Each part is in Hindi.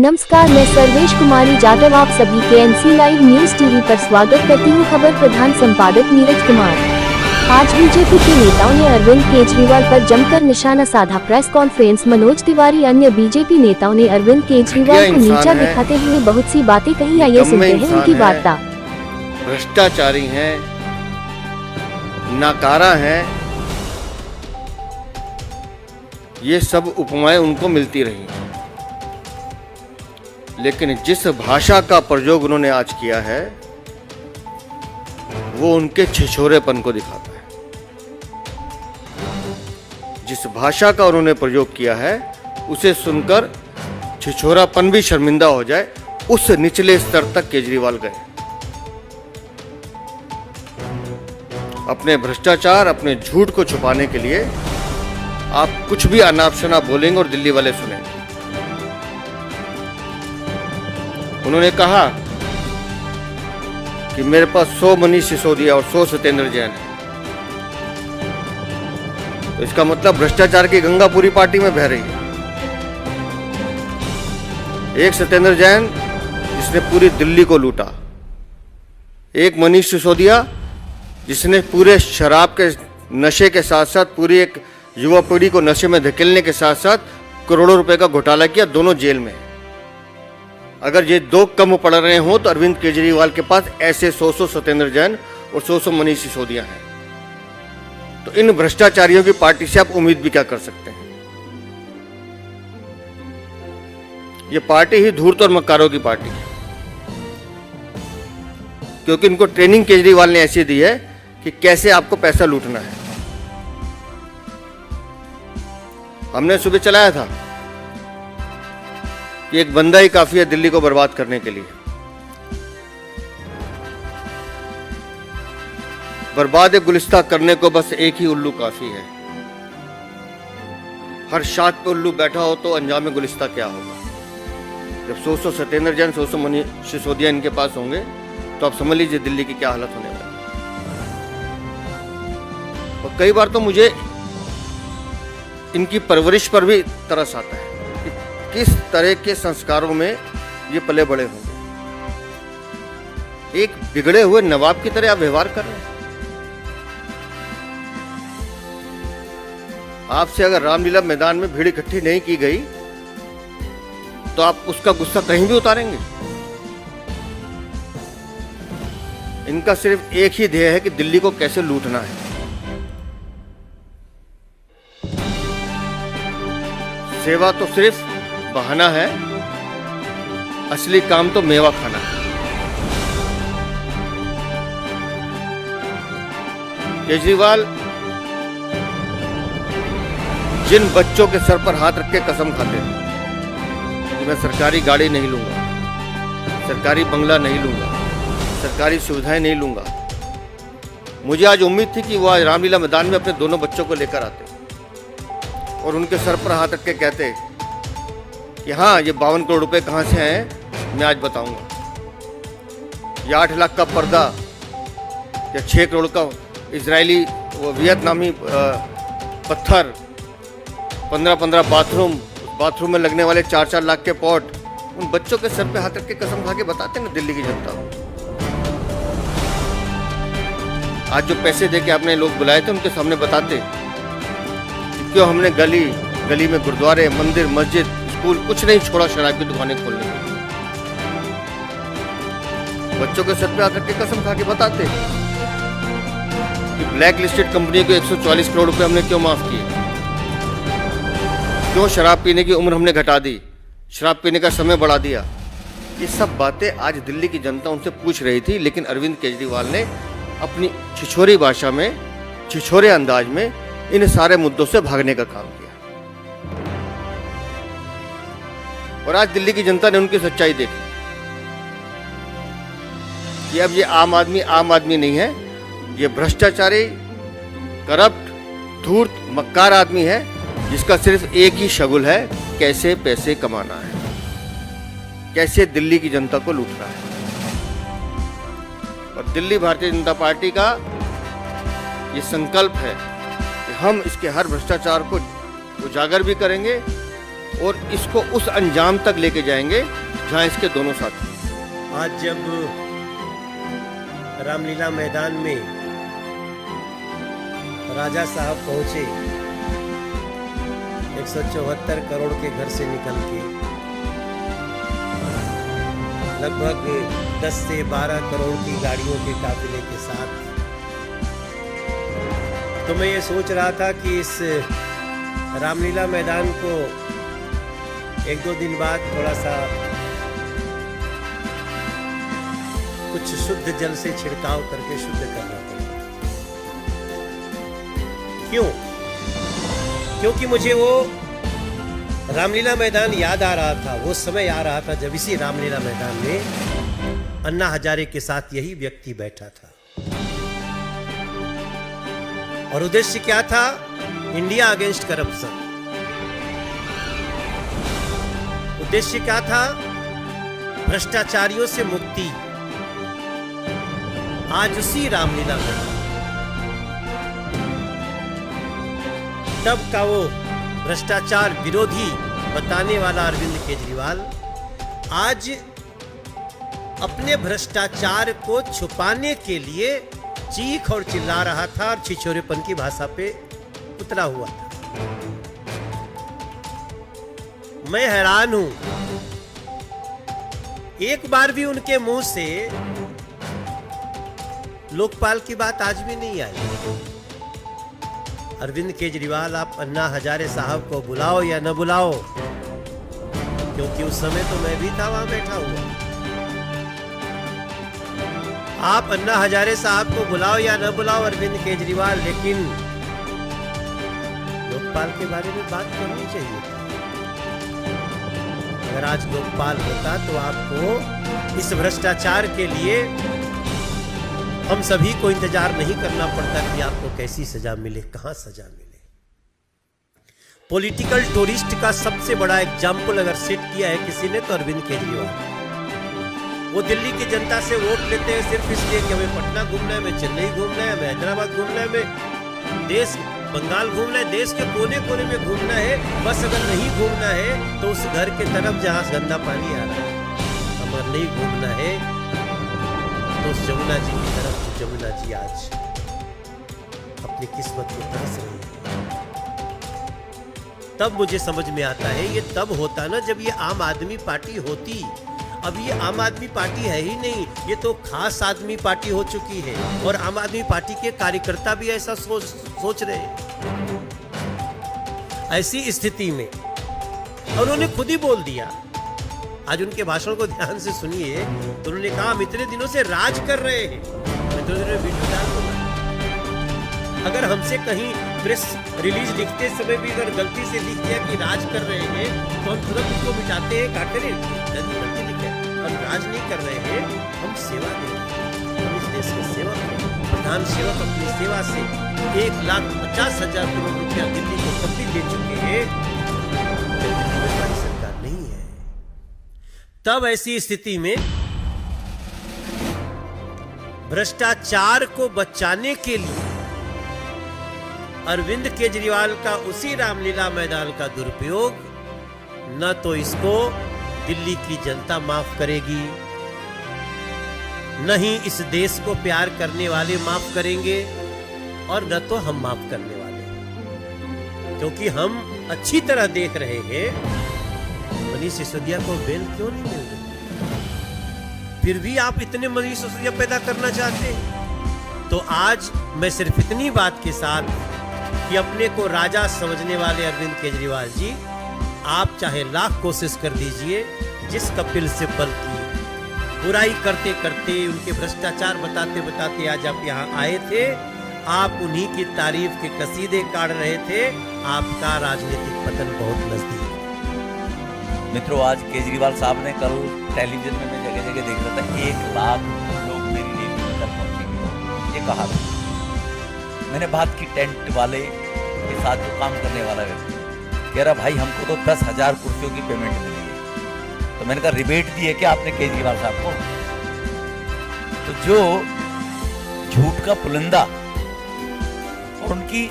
नमस्कार, मैं सर्वेश कुमारी जाटव आप सभी के एनसी लाइव न्यूज टीवी पर स्वागत करती हूँ। खबर प्रधान संपादक नीरज कुमार। आज बीजेपी के नेताओं ने अरविंद केजरीवाल पर जमकर निशाना साधा। Press conference Manoj Tiwari. अन्य बीजेपी नेताओं ने अरविंद केजरीवाल को नीचा दिखाते हुए बहुत सी बातें कही। आइए सुनते हैं उनकी वार्ता। भ्रष्टाचारी हैं, नाकारा हैं, ये सब उपमाएं उनको मिलती रही, लेकिन जिस भाषा का प्रयोग उन्होंने आज किया है वो उनके छिछोरेपन को दिखाता है। जिस भाषा का उन्होंने प्रयोग किया है उसे सुनकर छिछोरापन भी शर्मिंदा हो जाए, उस निचले स्तर तक केजरीवाल गए। अपने भ्रष्टाचार, अपने झूठ को छुपाने के लिए आप कुछ भी अनाप शनाप बोलेंगे और दिल्ली वाले सुनेंगे। उन्होंने कहा कि मेरे पास 100 मनीष सिसोदिया और 100 सत्येंद्र जैन है, तो इसका मतलब भ्रष्टाचार की गंगा पूरी पार्टी में बह रही है। एक सत्येंद्र जैन जिसने पूरी दिल्ली को लूटा, एक मनीष सिसोदिया जिसने पूरे शराब के नशे के साथ साथ पूरी एक युवा पीढ़ी को नशे में धकेलने के साथ साथ करोड़ों रुपए का घोटाला किया, दोनों जेल में। अगर ये दो कम पड़ रहे हो तो अरविंद केजरीवाल के पास ऐसे 100 सत्येंद्र जैन और 100 मनीष सिसोदिया हैं। तो इन भ्रष्टाचारियों की पार्टी से आप उम्मीद भी क्या कर सकते हैं? ये पार्टी ही धूर्त और मक्कारों की पार्टी है, क्योंकि इनको ट्रेनिंग केजरीवाल ने ऐसी दी है कि कैसे आपको पैसा लूटना है। हमने सुबह चलाया था कि एक बंदा ही काफी है दिल्ली को बर्बाद करने के लिए। बर्बाद गुलिस्ता करने को बस एक ही उल्लू काफी है। हर शाख पे उल्लू बैठा हो तो अंजाम गुलिस्ता क्या होगा। जब 100 सत्येंद्र जैन, 100 मनीष सिसोदिया इनके पास होंगे तो आप समझ लीजिए दिल्ली की क्या हालत होने वाली। और कई बार तो मुझे इनकी परवरिश पर भी तरस आता है कि किस तरह के संस्कारों में ये पले बड़े होंगे। एक बिगड़े हुए नवाब की तरह आप व्यवहार कर रहे हैं। आपसे अगर रामलीला मैदान में भीड़ इकट्ठी नहीं की गई तो आप उसका गुस्सा कहीं भी उतारेंगे। इनका सिर्फ एक ही ध्येय है कि दिल्ली को कैसे लूटना है। सेवा तो सिर्फ बहाना है, असली काम तो मेवा खाना है। केजरीवाल जिन बच्चों के सर पर हाथ रख के कसम खाते हैं कि मैं सरकारी गाड़ी नहीं लूंगा, सरकारी बंगला नहीं लूंगा, सरकारी सुविधाएं नहीं लूंगा, मुझे आज उम्मीद थी कि वो आज रामलीला मैदान में अपने दोनों बच्चों को लेकर आते और उनके सर पर हाथ रख के कहते कि हाँ, ये 52 करोड़ रुपए कहाँ से हैं मैं आज बताऊंगा। ये 8 लाख का पर्दा या 6 करोड़ का इजरायली वो वियतनामी पत्थर, 15-15 बाथरूम में लगने वाले 4-4 लाख के पॉट, उन बच्चों के सर पे हाथ रख के कसम खा के बताते ना दिल्ली की जनता। आज जो पैसे दे के आपने लोग बुलाए थे उनके सामने बताते क्यों हमने गली में गुरुद्वारे, मंदिर, मस्जिद, स्कूल कुछ नहीं छोड़ा शराब की दुकानें खोलने के लिए। बच्चों के सर पे आकर के कसम खा के बताते कि ब्लैक लिस्टेड कंपनी को 144 करोड़ रुपए हमने क्यों माफ किए, क्यों शराब पीने की उम्र हमने घटा दी, शराब पीने का समय बढ़ा दिया। ये सब बातें आज दिल्ली की जनता उनसे पूछ रही थी, लेकिन अरविंद केजरीवाल ने अपनी छिछोरी भाषा में, छिछोरे अंदाज में इन सारे मुद्दों से भागने का काम किया। और आज दिल्ली की जनता ने उनकी सच्चाई देखी कि अब ये आम आदमी नहीं है, ये भ्रष्टाचारी, करप्ट, धूर्त, मक्कार आदमी है जिसका सिर्फ एक ही शगुल है, कैसे पैसे कमाना है, कैसे दिल्ली की जनता को लूटना है। और दिल्ली भारतीय जनता पार्टी का ये संकल्प है कि हम इसके हर भ्रष्टाचार को उजागर भी करेंगे और इसको उस अंजाम तक लेके जाएंगे जहां इसके दोनों साथी। आज जब रामलीला मैदान में राजा साहब पहुंचे 174 करोड़ के घर से निकल के लगभग 10 से 12 करोड़ की गाड़ियों के काफिले के साथ, तो मैं ये सोच रहा था कि इस रामलीला मैदान को 1-2 दिन बाद थोड़ा सा कुछ शुद्ध जल से छिड़काव करके शुद्ध करना पड़ेगा। क्यों? क्योंकि मुझे वो रामलीला मैदान याद आ रहा था, वो समय आ रहा था जब इसी रामलीला मैदान में अन्ना हजारे के साथ यही व्यक्ति बैठा था। और उद्देश्य क्या था? India against corruption. उद्देश्य क्या था? भ्रष्टाचारियों से मुक्ति। आज उसी रामलीला में तब का वो भ्रष्टाचार विरोधी बताने वाला अरविंद केजरीवाल आज अपने भ्रष्टाचार को छुपाने के लिए चीख और चिल्ला रहा था और छिछोरेपन की भाषा पे उतरा हुआ था। मैं हैरान हूं, एक बार भी उनके मुंह से लोकपाल की बात आज भी नहीं आई। अरविंद केजरीवाल, आप अन्ना हजारे साहब को बुलाओ या न बुलाओ, क्योंकि उस समय तो मैं भी था वहां बैठा हुआ। आप अन्ना हजारे साहब को बुलाओ या न बुलाओ अरविंद केजरीवाल, लेकिन लोकपाल के बारे में बात करनी चाहिए। अगर आज लोकपाल होता तो आपको इस भ्रष्टाचार के लिए हम सभी को इंतजार नहीं करना पड़ता कि आपको कैसी सजा मिले, कहां सजा मिले। पॉलिटिकल टूरिस्ट का सबसे बड़ा एग्जाम्पल अगर सेट किया है किसी ने तो अरविंद केजरीवाल। वो दिल्ली की जनता से वोट लेते हैं सिर्फ इसलिए कि हमें पटना घूमना है, हमें चेन्नई घूमना है, हमें हैदराबाद घूमना है, हमें देश बंगाल घूमना है, देश के कोने कोने में घूमना है। बस अगर नहीं घूमना है तो उस घर के तरफ जहां गंदा पानी आ रहा है। अगर नहीं घूमना है तो उस जमुना जी की तरफ, जमुना जी आज अपनी किस्मत को तरस रही है। तब मुझे समझ में आता है, ये तब होता ना जब ये आम आदमी पार्टी होती। अब ये आम आदमी पार्टी है ही नहीं, ये तो खास आदमी पार्टी हो चुकी है। और आम आदमी पार्टी के कार्यकर्ता भी ऐसा सोच रहे हैं। ऐसी स्थिति में उन्होंने खुद ही बोल दिया, आज उनके भाषण को ध्यान से सुनिए, तो उन्होंने कहा हम इतने दिनों से राज कर रहे हैं। मैं तो वीडियो डाल दूंगा। अगर हमसे कहीं प्रेस रिलीज लिखते समय भी अगर गलती से लिख दिया कि राज कर रहे हैं तो हम तुरंत उसको मिटाते हैं, क्या करें? गलती लिखे, हम राज नहीं कर रहे हैं, हम सेवा दे रहे हैं। हम इस देश के सेवक हैं। प्रधान सेवक अपनी सेवा से 1,50,000 करोड़ रुपया दिल्ली को कभी दे चुके हैं। दिल्ली में हमारी सरकार नहीं है। तब ऐसी स्थिति में भ्रष्टाचार को बचाने के लिए अरविंद केजरीवाल का उसी रामलीला मैदान का दुरुपयोग न तो इसको दिल्ली की जनता माफ करेगी, न ही इस देश को प्यार करने वाले माफ करेंगे, और न तो हम माफ करने वाले। क्योंकि हम अच्छी तरह देख रहे हैं मनीष सिसोदिया को बेल क्यों नहीं मिल रही, फिर भी आप इतने मनीष सिसोदिया पैदा करना चाहते हैं। तो आज मैं सिर्फ इतनी बात के साथ कि अपने को राजा समझने वाले अरविंद केजरीवाल जी, आप चाहे लाख कोशिश कर दीजिए, जिस कपिल सिब्बल की बुराई करते करते, उनके भ्रष्टाचार बताते बताते आज आप यहाँ आए थे। आप उन्हीं की तारीफ के कसीदे काढ़ रहे थे। आपका राजनीतिक पतन बहुत नजदीक है। मित्रों, आज केजरीवाल साहब ने कल टेलीविजन में मैं जगह जगह देख रहा था, 1 लाख लोग मेरी रैली में कल पहुंचेंगे, ये कहा था। मैंने बात की टेंट वाले के साथ, जो काम करने वाला व्यक्ति, कह रहा भाई हमको तो 10,000 कुर्सियों की पेमेंट मिली है। तो मैंने कहा रिबेट दी है क्या आपने केजरीवाल साहब को? तो जो झूठ का पुलिंदा और उनकी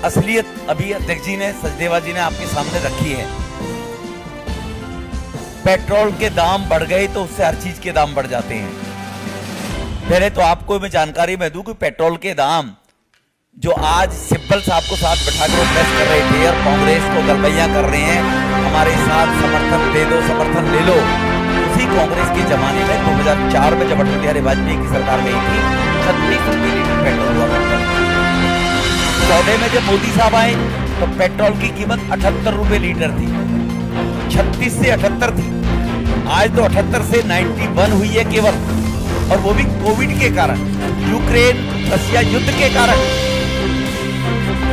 असलियत अभी अध्यक्ष जी ने, सचदेवा जी ने आपके सामने रखी है। पेट्रोल के दाम बढ़ गए तो उससे हर चीज के दाम बढ़ जाते हैं। पहले तो आपको मैं जानकारी में दूं कि पेट्रोल के दाम जो आज सिब्बल साहब को साथ बैठा कर प्रेस कर रहे थे और कांग्रेस को गलबैया कर रहे हैं, हमारे साथ समर्थन दे दो, समर्थन ले लो, उसी कांग्रेस के जमाने में 2004 में जब अटल बिहारी वाजपेयी की सरकार गई थी 36 रुपये लीटर पेट्रोल हुआ करता था। 14 में जब मोदी साहब आए तो पेट्रोल की कीमत 78 रुपये लीटर थी, 36 से 78 थी। आज तो 78 से 91 हुई है केवल, और वो भी कोविड के कारण, यूक्रेन रशिया युद्ध के कारण।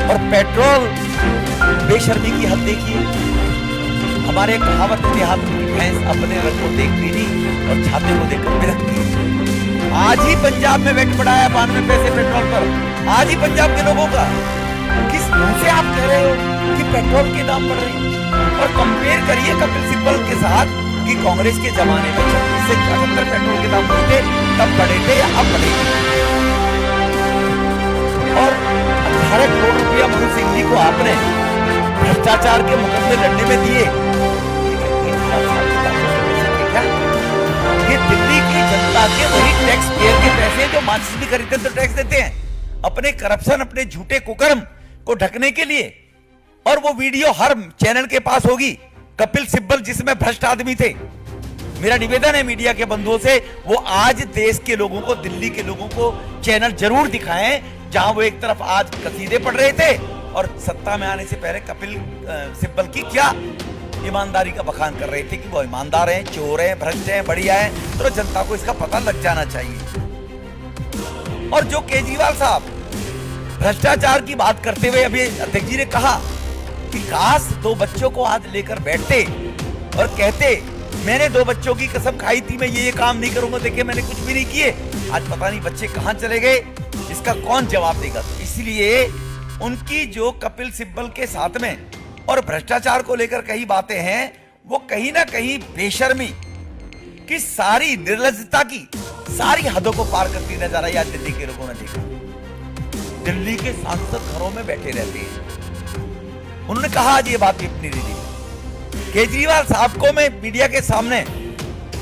और पेट्रोल बेशर्मी की हद देखिए। हमारे कहावत देहात की भैंस अपने रंग को देखती नहीं और छाते को देखकर बिलखती। आज ही पंजाब में वेट बढ़ाया 92 पैसे पेट्रोल पर, आज ही पंजाब के लोगों का। किस मुंह से आप कह रहे हो कि पेट्रोल के दाम बढ़ रहे हैं? और कंपेयर करिए कपिल सिब्बल के साथ कि कांग्रेस के जमाने में 36 से 78 पेट्रोल के दाम हुए थे, तब बढ़े थे या अब बढ़े थे। और 18 करोड़ रुपया मनोज सिंह जी को आपने भ्रष्टाचार के मुकदमे लड़ने में दिए। ये दिल्ली की जनता के वही टैक्स पेयर के पैसे जो माचिस भी खरीदते तो टैक्स देते हैं अपने करप्शन, अपने झूठे कुकर्म को ढकने के लिए। और वो वीडियो हर चैनल के पास होगी, कपिल सिब्बल जिसमें भ्रष्ट आदमी थे। मेरा निवेदन है मीडिया के बंधुओं से, वो आज देश के लोगों को, दिल्ली के लोगों को चैनल जरूर दिखाएं जहां वो एक तरफ आज कसीदे पढ़ रहे थे और सत्ता में आने से पहले कपिल सिब्बल की क्या ईमानदारी का बखान कर रहे थे कि वो ईमानदार हैं, चोर हैं, भ्रष्ट हैं, बढ़िया हैं। तो जनता को इसका पता लग जाना चाहिए। और जो केजरीवाल साहब भ्रष्टाचार की बात करते हुए अभी अध्यक्ष जी ने कहा कि काश 2 बच्चों को आज लेकर बैठते और कहते मैंने 2 बच्चों की कसम खाई थी, मैं ये काम नहीं करूंगा, देखिए मैंने कुछ भी नहीं किए। आज पता नहीं बच्चे कहां चले गए, इसका कौन जवाब देगा। इसलिए उनकी जो कपिल सिब्बल के साथ में और भ्रष्टाचार को लेकर कई बातें हैं, वो कहीं ना कहीं बेशर्मी की सारी निर्लज्जता की सारी हदों को पार करती नजर आई। आज दिल्ली के लोगों ने देखा, दिल्ली के सांसद घरों में बैठे रहते हैं। उन्होंने कहा आज ये बात भी अपनी दीदी केजरीवाल साहब को मैं मीडिया के सामने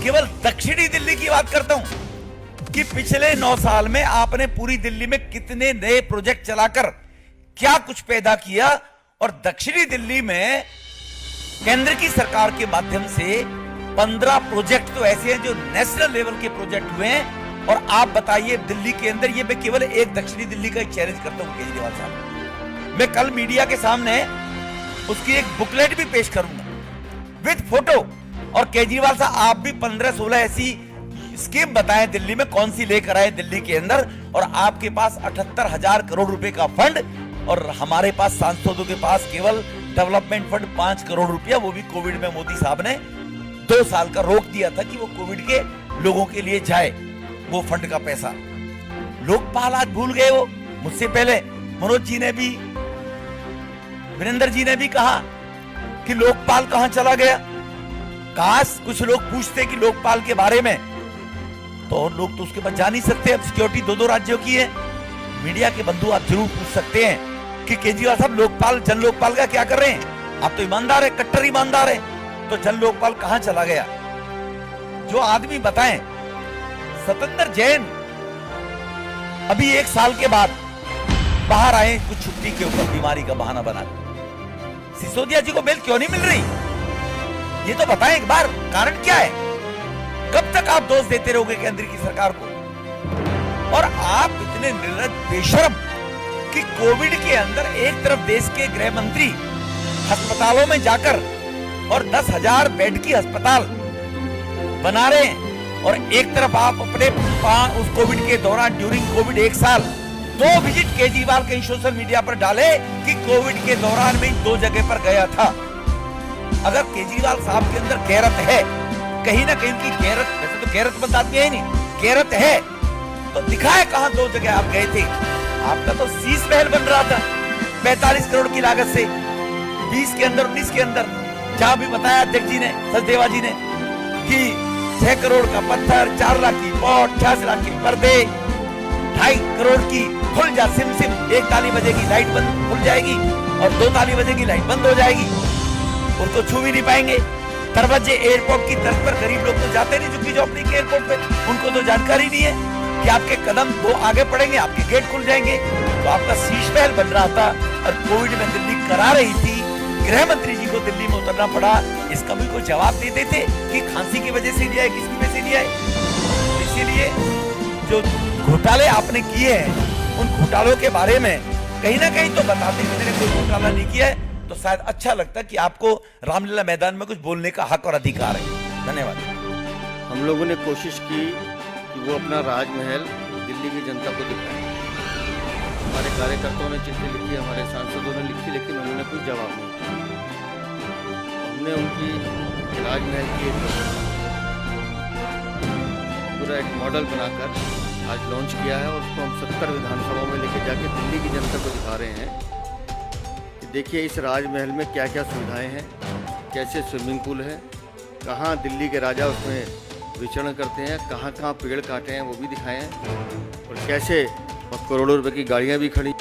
केवल दक्षिणी दिल्ली की बात करता हूं कि पिछले 9 साल में आपने पूरी दिल्ली में कितने नए प्रोजेक्ट चलाकर क्या कुछ पैदा किया। और दक्षिणी दिल्ली में केंद्र की सरकार के माध्यम से 15 प्रोजेक्ट तो ऐसे हैं जो नेशनल लेवल के प्रोजेक्ट हुए हैं। और आप बताइए दिल्ली के अंदर, ये मैं केवल एक दक्षिणी दिल्ली का एक चैलेंज करता हूं केजरीवाल साहब, मैं कल मीडिया के सामने उसकी एक बुकलेट भी पेश करूंगा विद फोटो। और केजरीवाल साहब आप भी 15-16 ऐसी स्कीम बताएं दिल्ली में कौन सी लेकर आए दिल्ली के अंदर। और आपके पास 78,000 करोड़ रुपए का फंड और हमारे पास सांसदों के पास केवल डेवलपमेंट फंड 5 करोड़ रुपया, वो भी कोविड में मोदी साहब ने 2 साल का रोक दिया था कि वो कोविड के लोगों के लिए जाए वो फंड का पैसा। लोकपाल आज भूल गए। वो मुझसे पहले मनोज जी ने भी, वीरेंद्र जी ने भी कहा कि लोकपाल कहां चला गया। काश कुछ लोग पूछते कि लोकपाल के बारे में, तो और लोग तो उसके बाद जा नहीं सकते। अब सिक्योरिटी 2-2 राज्यों की है। मीडिया के बंधु आप जरूर पूछ सकते हैं कि केजरीवाल साहब लोकपाल, जन लोकपाल का क्या कर रहे हैं। आप तो ईमानदार है, कट्टर ईमानदार है, तो जन लोकपाल कहां चला गया। जो आदमी बताएं, सतेंद्र जैन अभी 1 साल के बाद बाहर आए कुछ छुट्टी के ऊपर बीमारी का बहाना बना। सिसोदिया जी को बेल क्यों नहीं मिल रही, ये तो बताएं एक बार, कारण क्या है। कब तक आप दोष देते रहोगे केंद्र की सरकार को। और आप इतने निर्लज्ज बेशर्म कि कोविड के अंदर एक तरफ देश के गृह मंत्री अस्पतालों में जाकर और 10,000 बेड की अस्पताल बना रहे हैं, और एक तरफ आप अपने उस कोविड के दौरान ड्यूरिंग कोविड 1 साल 2 विजिट केजरीवाल कहीं सोशल मीडिया पर डाले कि कोविड के दौरान में 2 जगह पर गया था। अगर केजरीवाल साहब के अंदर गैरत है, कहीं ना कहीं की गैरत, वैसे तो गैरतमंद आदमी है नहीं, गैरत है तो दिखाए कहां 2 जगह आप गए थे। आपका तो शीश महल बन रहा था 45 करोड़ की लागत से 20 के अंदर 19 के अंदर, जहां भी बताया अध्यक्ष जी ने, सचदेवा जी ने, कि 6 करोड़ का पत्थर, 4 लाख की पॉट, 86 लाख के पर्दे, 2.5 करोड़ की खुल जा सिम 1 ताली बजेगी लाइट बंद खुल जाएगी और 2 ताली बजेगी लाइट बंद हो जाएगी, उनको छू भी नहीं पाएंगे। दरवाजे एयरपोर्ट की तर्ज पर गरीब लोग तो जाते नहीं झुग्गी झोपड़ी के एयरपोर्ट पे, उनको तो जानकारी नहीं है कि आपके कदम 2 आगे पड़ेंगे, आपके गेट खुल जाएंगे। तो आपका शीश महल बन रहा था और कोविड में दिल्ली करा रही थी, गृह मंत्री जी को दिल्ली में उतरना पड़ा, इसका भी कोई जवाब दे देते कि खांसी की वजह से नहीं आए, किसकी वजह से नहीं आए। इसीलिए जो घोटाले आपने किए हैं, उन घोटालों के बारे में कहीं ना कहीं तो बताते कि मैंने कोई घोटाला नहीं किया है, तो शायद अच्छा लगता कि आपको रामलीला मैदान में कुछ बोलने का हक और अधिकार है। धन्यवाद। हम लोगों ने कोशिश की कि वो अपना राजमहल दिल्ली की जनता को दिखाएं। हमारे कार्यकर्ताओं ने चिट्ठी लिखी, हमारे सांसदों ने लिखी, लेकिन उन्होंने कोई जवाब नहीं दिया। हमने उनकी राजमहल की पूरा एक मॉडल बनाकर आज लॉन्च किया है और उसको हम 70 विधानसभाओं में लेके जाके दिल्ली की जनता को दिखा रहे हैं कि देखिए इस राजमहल में क्या क्या सुविधाएं हैं, कैसे स्विमिंग पूल है, कहाँ दिल्ली के राजा उसमें विचरण करते हैं, कहाँ कहाँ पेड़ काटे हैं वो भी दिखाए हैं, और कैसे करोड़ों रुपए की गाड़ियाँ भी खड़ी।